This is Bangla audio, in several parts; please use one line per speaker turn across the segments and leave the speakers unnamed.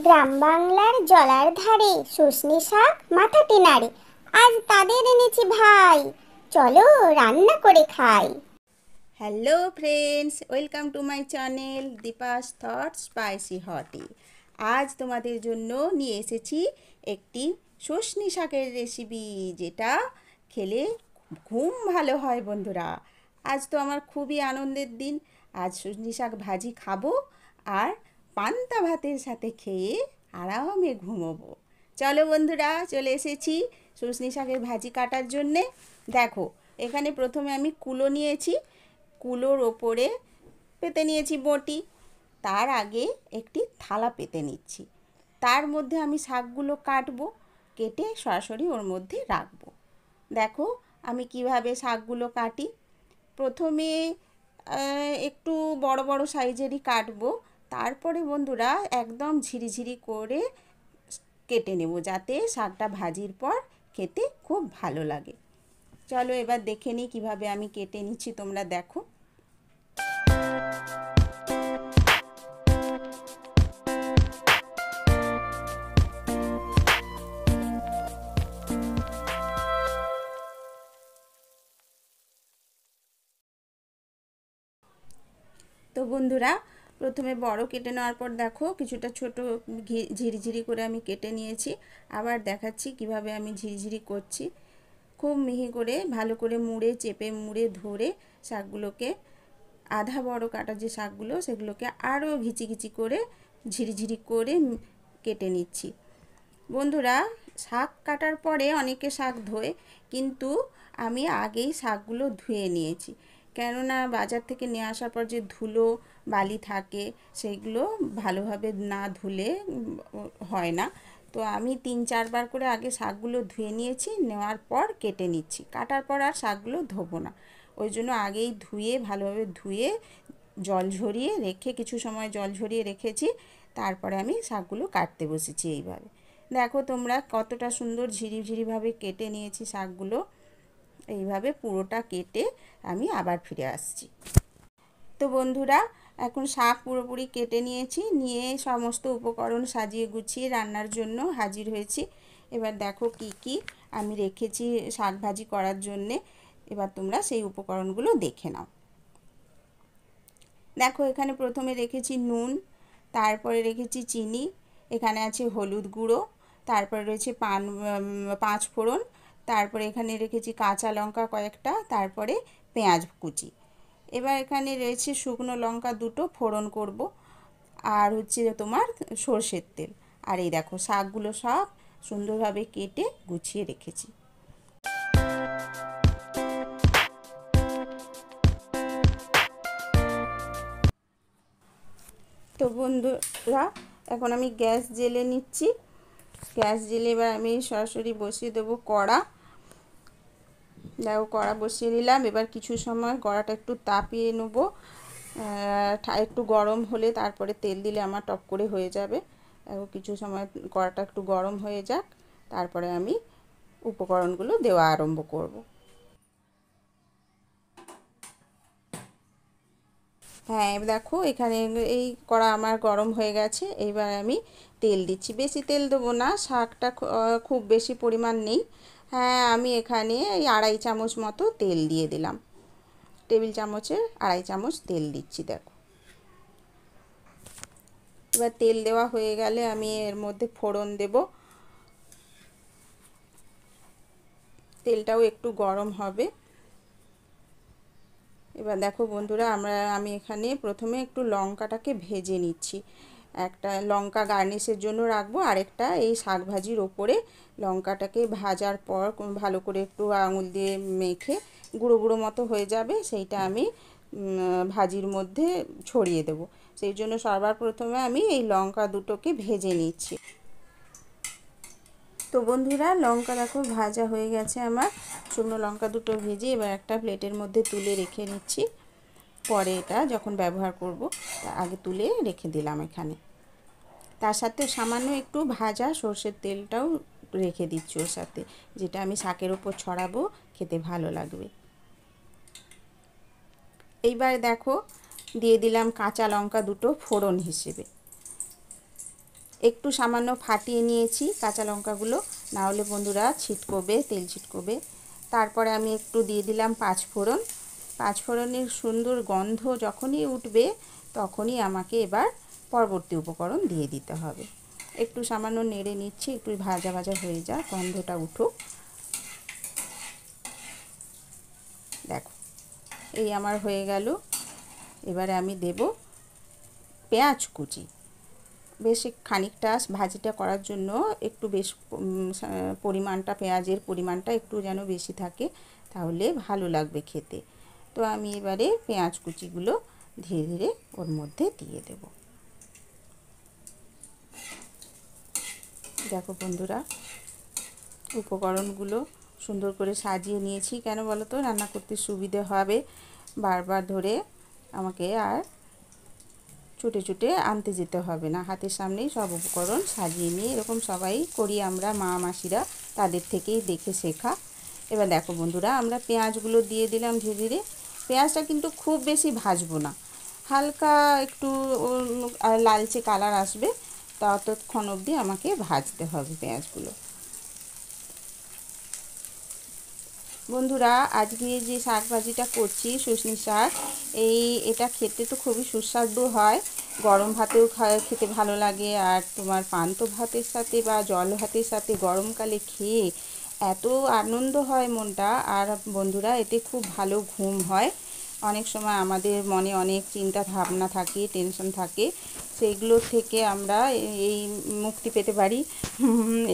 গ্রাম বাংলার জলার ধারে শুষ্নী শাক মাথাটি নাড়ে। আজ তাদের এনেছি ভাই, চলো রান্না করে খাই।
Hello friends, welcome to my channel Deepa's thoughts spicy hottie. আজ তোমাদের জন্য নিয়ে এসেছি একটি শুষ্নী শাকের রেসিপি, যেটা খেলে ঘুম ভালো হয় বন্ধুরা। আজ তো আমার খুবই আনন্দের দিন। আজ শুষ্নী শাক ভাজি খাবো আর পান্তা ভাতের সাথে খেয়ে আরামে ঘুমোবো। চলো বন্ধুরা, চলে এসেছি শুষ্নী শাকের ভাজি কাটার জন্যে। দেখো, এখানে প্রথমে আমি কুলো নিয়েছি, কুলোর ওপরে পেতে নিয়েছি বটি। তার আগে একটি থালা পেতে নিচ্ছি, তার মধ্যে আমি শাকগুলো কাটবো, কেটে সরাসরি ওর মধ্যে রাখবো। দেখো আমি কিভাবে শাকগুলো কাটি। প্রথমে একটু বড় বড় সাইজেরই কাটবো, তারপরে বন্ধুরা একদম ঝিরিঝিরি করে কেটে নেব, যাতে শাকটা ভাজির পর খেতে খুব ভালো লাগে। চলো এবার দেখে নিই কীভাবে আমি কেটে নিচ্ছি, তোমরা দেখো। তো বন্ধুরা, প্রথমে বড় কেটে নেওয়ার পর দেখো কিছুটা ছোট ঝিরিঝিরি করে আমি কেটে নিয়েছি। আবার দেখাচ্ছি কিভাবে আমি ঝিরিঝিরি করছি। খুব মিহি করে ভালো করে মুড়ে চেপে মুড়ে ধরে শাকগুলোকে, আধা বড় কাটা যে শাকগুলো সেগুলোকে আরও ঘিচি ঘিচি করে ঝিরিঝিরি করে কেটে নিচ্ছি। বন্ধুরা, শাক কাটার পরে অনেকে শাক ধোয়, কিন্তু আমি আগেই শাকগুলো ধুয়ে নিয়েছি। কেননা বাজার থেকে নিয়ে আসার পর যে ধুলো বালি থাকে, সেইগুলো ভালোভাবে না ধুলে হয় না। তো আমি 3-4 বার করে আগে শাকগুলো ধুয়ে নিয়েছি, নেওয়ার পর কেটে নিচ্ছি। কাটার পর আর শাকগুলো ধোবো না, ওই জন্য আগেই ধুয়ে ভালোভাবে ধুয়ে জল ঝরিয়ে রেখে, কিছু সময় জল ঝরিয়ে রেখেছি। তারপরে আমি শাকগুলো কাটতে বসেছি। এইভাবে দেখো তোমরা কতটা সুন্দর ঝিরিঝিরিভাবে কেটে নিয়েছি শাকগুলো। এইভাবে পুরোটা কেটে আমি আবার ফিরে আসছি। তো বন্ধুরা, এখন শাক পুরোপুরি কেটে নিয়েছি, নিয়ে সমস্ত উপকরণ সাজিয়ে গুছিয়ে রান্নার জন্য হাজির হয়েছি। এবার দেখো কি কি আমি রেখেছি শাক ভাজি করার জন্যে। এবার তোমরা সেই উপকরণগুলো দেখে নাও। দেখো, এখানে প্রথমে রেখেছি নুন, তারপরে রেখেছি চিনি, এখানে আছে হলুদ গুঁড়ো, তারপরে রয়েছে পাঁচ ফোড়ন, তারপরে এখানে রেখেছি কাঁচা লঙ্কা কয়েকটা, তারপরে পেঁয়াজ কুচি। এবার এখানে রয়েছে শুকনো লঙ্কা দুটো ফোড়ন করব, আর হচ্ছে তোমার সর্ষের তেল। আর এই দেখো শাকগুলো সব সুন্দরভাবে কেটে গুছিয়ে রেখেছি। তো বন্ধুরা, এখন আমি গ্যাস জ্বেলে নিচ্ছি। গ্যাস জ্বেলে এবার আমি সরাসরি বসিয়ে দেবো কড়া। দেখো কড়া বসিয়ে নিলাম। এবার কিছু সময় কড়াটা একটু তাপিয়ে নেব, একটু গরম হলে তারপরে তেল দিলে আমার টপ করে হয়ে যাবে। দেখো কিছু সময় কড়াটা একটু গরম হয়ে যাক, তারপরে আমি উপকরণগুলো দেওয়া আরম্ভ করব। হ্যাঁ দেখো, এখানে এই কড়া আমার গরম হয়ে গেছে। এইবার আমি তেল দিচ্ছি, বেশি তেল দেবো না, শাকটা খুব বেশি পরিমাণ নেই। হ্যাঁ, আমি এখানে এই 2.5 চামচ মতো তেল দিয়ে দিলাম। টেবিল চামচের 2.5 চামচ তেল দিচ্ছি। দেখো এবার তেল দেওয়া হয়ে গেলে আমি এর মধ্যে ফোড়ন দেব। তেলটাও একটু গরম হবে। এবার দেখো বন্ধুরা, আমি এখানে প্রথমে একটু লঙ্কাটাকে ভেজে নিচ্ছি। একটা লঙ্কা গার্নিশের জন্য রাখবো, আরেকটা এই শাক ভাজির ওপরে লঙ্কাটাকে ভাজার পর ভালো করে একটু আঙুল দিয়ে মেখে গুঁড়ো গুঁড়ো মতো হয়ে যাবে, সেইটা আমি ভাজির মধ্যে ছড়িয়ে দেব। সেই জন্য সবার প্রথমে আমি এই লঙ্কা দুটোকে ভেজে নিচ্ছি। তো বন্ধুরা, লঙ্কা দেখো ভাজা হয়ে গেছে আমার। শুকনো লঙ্কা দুটো ভেজে এবার একটা প্লেটের মধ্যে তুলে রেখে নিচ্ছি। পরে এটা যখন ব্যবহার করব, আগে তুলে রেখে দিলাম এখানে। তার সাথে সামান্য একটু ভাজা সর্ষের তেলটাও রেখে দিচ্ছি ওর সাথে, যেটা আমি শাকের ওপর ছড়াবো, খেতে ভালো লাগবে। এইবার দেখো দিয়ে দিলাম কাঁচা লঙ্কা দুটো ফোড়ন হিসেবে। একটু সামান্য ফাটিয়ে নিয়েছি কাঁচা লঙ্কাগুলো, না হলে বন্ধুরা ছিটকবে, তেল ছিটকবে। তারপরে আমি একটু দিয়ে দিলাম পাঁচফোড়ন। পাঁচফোড়নের সুন্দর গন্ধ যখনই উঠবে তখনই আমাকে এবার পরবর্তী উপকরণ দিয়ে দিতে হবে। একটু সামান্য নেড়ে নিচ্ছি, একটু ভাজা ভাজা হয়ে যায়, গন্ধটা উঠুক। দেখো এই আমার হয়ে গেল। এবারে আমি দেব পেঁয়াজ কুচি। বেশ খানিকটা ভাজিটা করার জন্য একটু বেশ পরিমাণটা, পেঁয়াজের পরিমাণটা একটু যেন বেশি থাকে, তাহলে ভালো লাগবে খেতে। তো আমি এবারে পেঁয়াজ কুচিগুলো ধীরে ধীরে ওর মধ্যে দিয়ে দেব। দেখো বন্ধুরা, উপকরণগুলো সুন্দর করে সাজিয়ে নিয়েছি। কেন বলো তো? রান্না করতে সুবিধে হবে, বারবার ধরে আমাকে আর ছুটে ছুটে আনতে যেতে হবে না, হাতের সামনেই সব উপকরণ সাজিয়ে নিয়ে। এরকম সবাই করি আমরা, মা মাসিরা, তাদের থেকেই দেখে শেখা। এবার দেখো বন্ধুরা, আমরা পেঁয়াজগুলো দিয়ে দিলাম ধীরে ধীরে। পেঁয়াজটা কিন্তু খুব বেশি ভাজবো না, হালকা একটু লালচে কালার আসবে ততক্ষণ অবধি আমাকে ভাজতে হবে পেঁয়াজগুলো। বন্ধুরা, আজকে যে শাক ভাজিটা করছি, শুশনি শাক, এটা খেতে তো খুবই সুস্বাদু হয়। গরম ভাতেও খেতে ভালো লাগে, আর তোমার পান্তা ভাতের সাথে বা জল ভাতের সাথে গরমকালে খেয়ে এত আনন্দ হয় মনটা। আর বন্ধুরা, এতে খুব ভালো ঘুম হয়। অনেক সময় আমাদের মনে অনেক চিন্তা ভাবনা থাকে, টেনশন থাকে, সেইগুলোর থেকে আমরা এই মুক্তি পেতে পারি।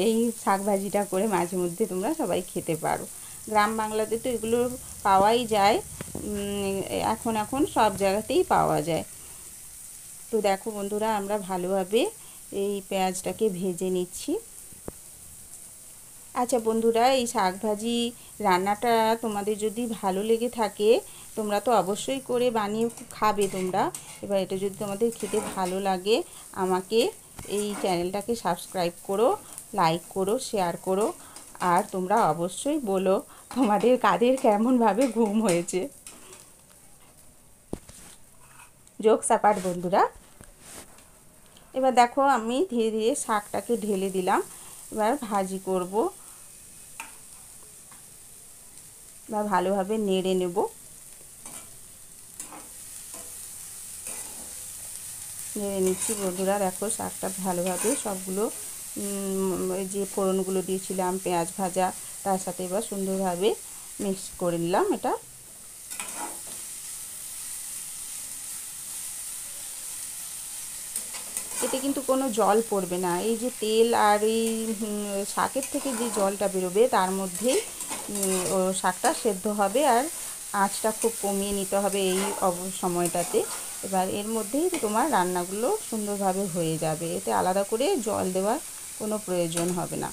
এই শাক ভাজিটা করে মাঝে মধ্যে তোমরা সবাই খেতে পারো। গ্রাম বাংলাতে তো এগুলো পাওয়াই যায়, এখন সব জায়গাতেই পাওয়া যায়। তো দেখো বন্ধুরা, আমরা ভালোভাবে এই পেঁয়াজটাকে ভেজে নিচ্ছি। আচ্ছা বন্ধুরা, এই শাক ভাজি রান্নাটা তোমাদের যদি ভালো লেগে থাকে, তোমরা তো অবশ্যই করে বানিয়ে খাবে তোমরা। এবার এটা যদি তোমাদের খেতে ভালো লাগে, আমাকে এই চ্যানেলটাকে সাবস্ক্রাইব করো, লাইক করো, শেয়ার করো। আর তোমরা অবশ্যই বলো তোমাদের কাদের কেমনভাবে ঘুম হয়েছে। জোকস অ্যাপার্ট বন্ধুরা। এবার দেখো, আমি ধীরে ধীরে শাকটাকে ঢেলে দিলাম। এবার ভাজি করব, বা ভালোভাবে নেড়ে নেব। নেড়ে নিচ্ছি বন্ধুরা। দেখো শাকটা ভালোভাবে সবগুলো যে ফোড়নগুলো দিয়েছিলাম, পেঁয়াজ ভাজা, তার সাথে এবার সুন্দরভাবে মিক্স করে নিলাম এটা। এতে কিন্তু কোনো জল পড়বে না, এই যে তেল আর এই শাকের থেকে যে জলটা বেরোবে তার মধ্যেই ও শাকটা সেদ্ধ হবে। আর আঁচটা খুব কমিয়ে নিতে হবে এই সময়টাতে। এবার এর মধ্যেই তোমার রান্নাগুলো সুন্দরভাবে হয়ে যাবে, এতে আলাদা করে জল দেওয়ার কোনো প্রয়োজন হবে না।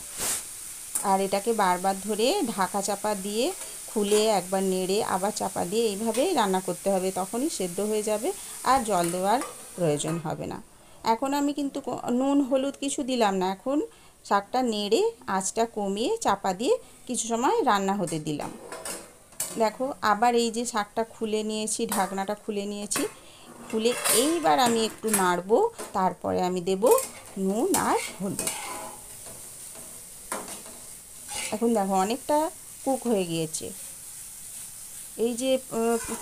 আর এটাকে বারবার ধরে ঢাকা চাপা দিয়ে খুলে একবার নেড়ে আবার চাপা দিয়ে এইভাবেই রান্না করতে হবে, তখনই সেদ্ধ হয়ে যাবে আর জল দেওয়ার প্রয়োজন হবে না। এখন আমি কিন্তু নুন হলুদ কিছু দিলাম না, এখন শাকটা নেড়ে আঁচটা কমিয়ে চাপা দিয়ে কিছু সময় রান্না হতে দিলাম। দেখো আবার এই যে শাকটা খুলে নিয়েছি, ঢাকনাটা খুলে নিয়েছি, খুলে এইবার আমি একটু নাড়বো, তারপরে আমি দেব নুন আর হলুদ। এখন দেখো অনেকটা কুক হয়ে গিয়েছে। এই যে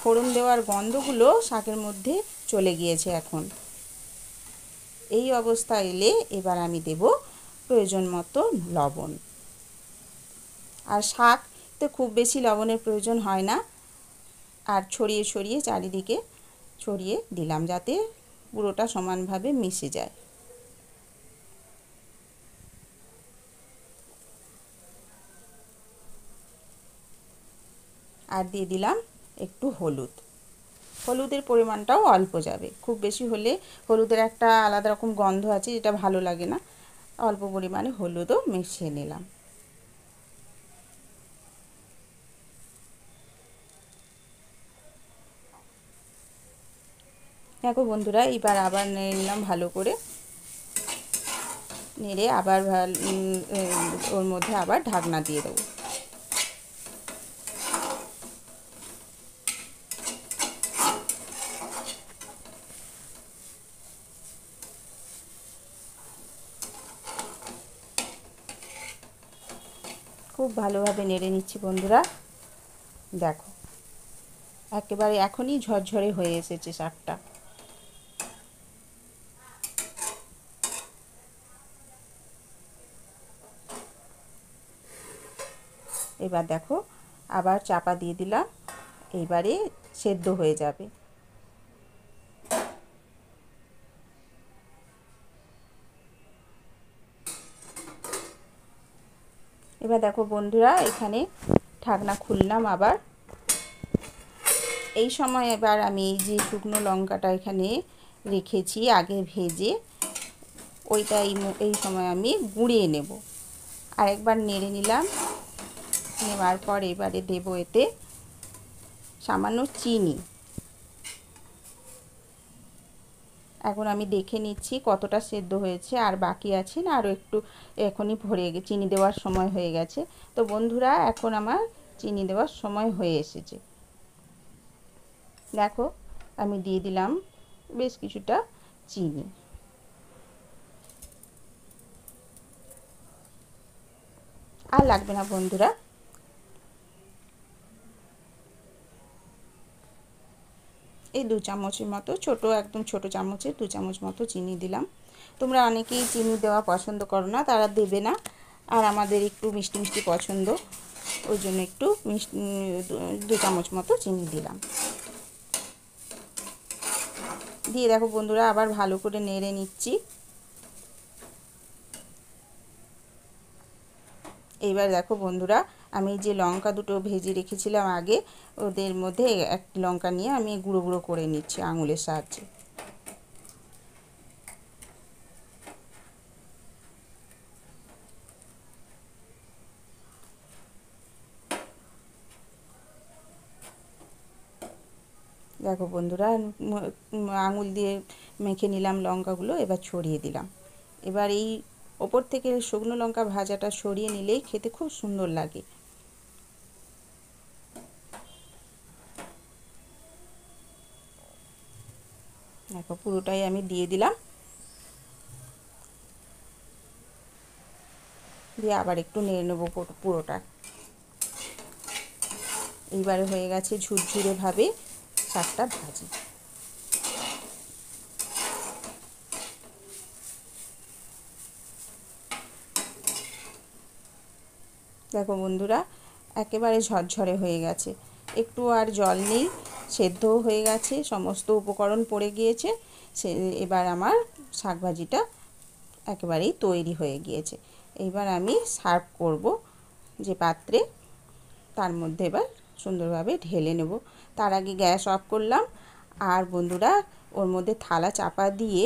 ফোড়ন দেওয়ার গন্ধগুলো শাকের মধ্যে চলে গিয়েছে। এখন এই অবস্থা এলে এবার আমি দেব প্রয়োজন মতো লবণ। আর শাকতে খুব বেশি লবণের প্রয়োজন হয় না। আর ছড়িয়ে ছড়িয়ে চারিদিকে ছড়িয়ে দিলাম, যাতে পুরোটা সমানভাবে মিশে যায়। আর দিয়ে দিলাম একটু হলুদ। হলুদের পরিমাণটাও অল্প যাবে, খুব বেশি হলে হলুদের একটা আলাদা রকম গন্ধ আছে, যেটা ভালো লাগে না। অল্প পরিমাণে হলুদও মিশিয়ে নিলাম। দেখো বন্ধুরা, এবার আবার নেড়ে নিলাম ভালো করে। নেড়ে আবার ওর মধ্যে আবার ঢাকনা দিয়ে দেবো। খুব ভালোভাবে নেড়ে নিচ্ছি বন্ধুরা। দেখো একেবারে এখনই ঝরঝরে হয়ে এসেছে শাকটা। এবার দেখো আবার চাপা দিয়ে দিলাম, এইবারে সেদ্ধ হয়ে যাবে। এবার দেখো বন্ধুরা এখানে ঢাকনা খুললাম আবার। এই সময় এবার আমি এই যে শুকনো লঙ্কাটা এখানে রেখেছি আগে ভেজে, ওইটা এই সময় আমি গুঁড়িয়ে নেব। আরেকবার নেড়ে নিলাম, নেওয়ার পর এবারে দেব এতে সামান্য চিনি। এখন আমি দেখে নিচ্ছি কতটা সেদ্ধ হয়েছে, আর বাকি আছে না আরও একটু, এখনই ভরে চিনি দেওয়ার সময় হয়ে গেছে। তো বন্ধুরা এখন আমার চিনি দেওয়ার সময় হয়ে এসেছে। দেখো আমি দিয়ে দিলাম বেশ কিছুটা চিনি। আর লাগবে না বন্ধুরা। এই 2 চামচের মতো, একদম ছোট চামচের 2 চামচ মতো চিনি দিলাম। তোমরা অনেকেই চিনি দেওয়া পছন্দ করো না, তারা দেবে না। আর আমাদের একটু মিষ্টি মিষ্টি পছন্দ, ওই জন্য একটু 2 চামচ মতো চিনি দিলাম। দিয়ে দেখো বন্ধুরা আবার ভালো করে নেড়ে নিচ্ছি। এইবার দেখো বন্ধুরা আমি যে লঙ্কা দুটো ভেজে রেখেছিলাম আগে, ওদের মধ্যে এক লঙ্কা নিয়ে আমি গুঁড়ো গুঁড়ো করে নিচ্ছি আঙুলের সাহায্যে। দেখো বন্ধুরা আঙুল দিয়ে মেখে নিলাম লঙ্কাগুলো, এবার ছড়িয়ে দিলাম। এবার এই ওপর থেকে শুকনো লঙ্কা ভাজাটা সরিয়ে নিলেই খেতে খুব সুন্দর লাগে। দেখো পুরোটাই আমি দিয়ে দিলাম, দিয়ে আবার একটু নেড়ে নেবো পুরোটা। এইবারে হয়ে গেছে ঝুরঝুরে ভাবে শাকটা ভাজি। দেখো বন্ধুরা একেবারে ঝরঝরে হয়ে গেছে, একটু আর জল নেই, সেদ্ধও হয়ে গেছে, সমস্ত উপকরণ পড়ে গিয়েছে। এবার আমার শাক ভাজিটা একেবারেই তৈরি হয়ে গিয়েছে। এইবার আমি সার্ভ করব যে পাত্রে, তার মধ্যে এবার সুন্দরভাবে ঢেলে নেব। তার আগে গ্যাস অফ করলাম, আর বন্ধুরা ওর মধ্যে থালা চাপা দিয়ে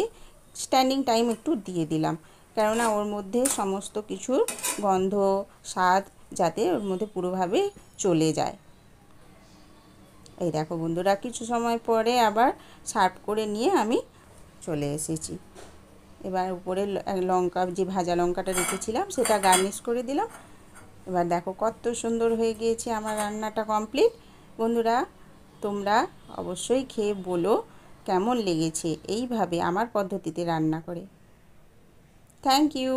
স্ট্যান্ডিং টাইম একটু দিয়ে দিলাম, কেননা ওর মধ্যে সমস্ত কিছুর গন্ধ স্বাদ যাতে ওর মধ্যে পুরোভাবে চলে যায়। এই দেখো বন্ধুরা কিছু সময় পরে আবার সার্ভ করে নিয়ে আমি চলে এসেছি। এবার উপরে লঙ্কা, যে ভাজা লঙ্কাটা রেখেছিলাম সেটা গার্নিশ করে দিলাম। এবার দেখো কত সুন্দর হয়ে গিয়েছে আমার রান্নাটা কমপ্লিট। বন্ধুরা তোমরা অবশ্যই খেয়ে বলো কেমন লেগেছে এইভাবে আমার পদ্ধতিতে রান্না করে। Thank you.